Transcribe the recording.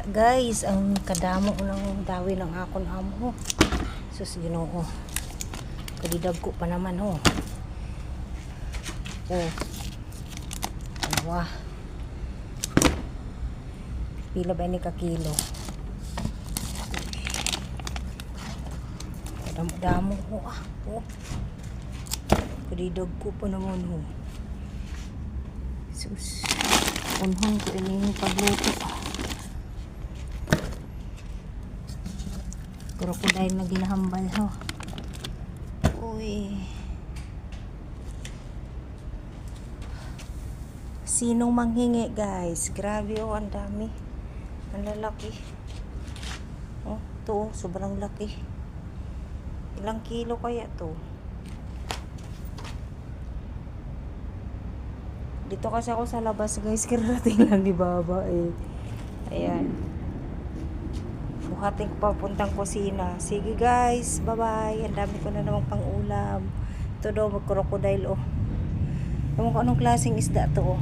guys, ang kadamo ng dawi ng akon amo. Sus Ginoo. Kadidag ko pa naman ho. Oh. Dalawa. Pila ba ni ka kilo? Damo ho ah. Oh. Kadidag ko pa naman ho. Sus. Unhong ko ini pagluto ah. Krokodile na ginahambal ho. Uy. Sinong manghingi guys? Grabe oh, ang dami. Ang lalaki. Oh, to sobrang laki. Ilang kilo kaya to? Dito kasi ako sa labas guys, karating lang ni Baba eh. Ayan. Buhating ko papuntang kusina. Sige guys, bye bye. Ang dami ko na namang pang ulam. Ito daw mag-crocodile oh. Ewan ko anong klaseng isda to oh.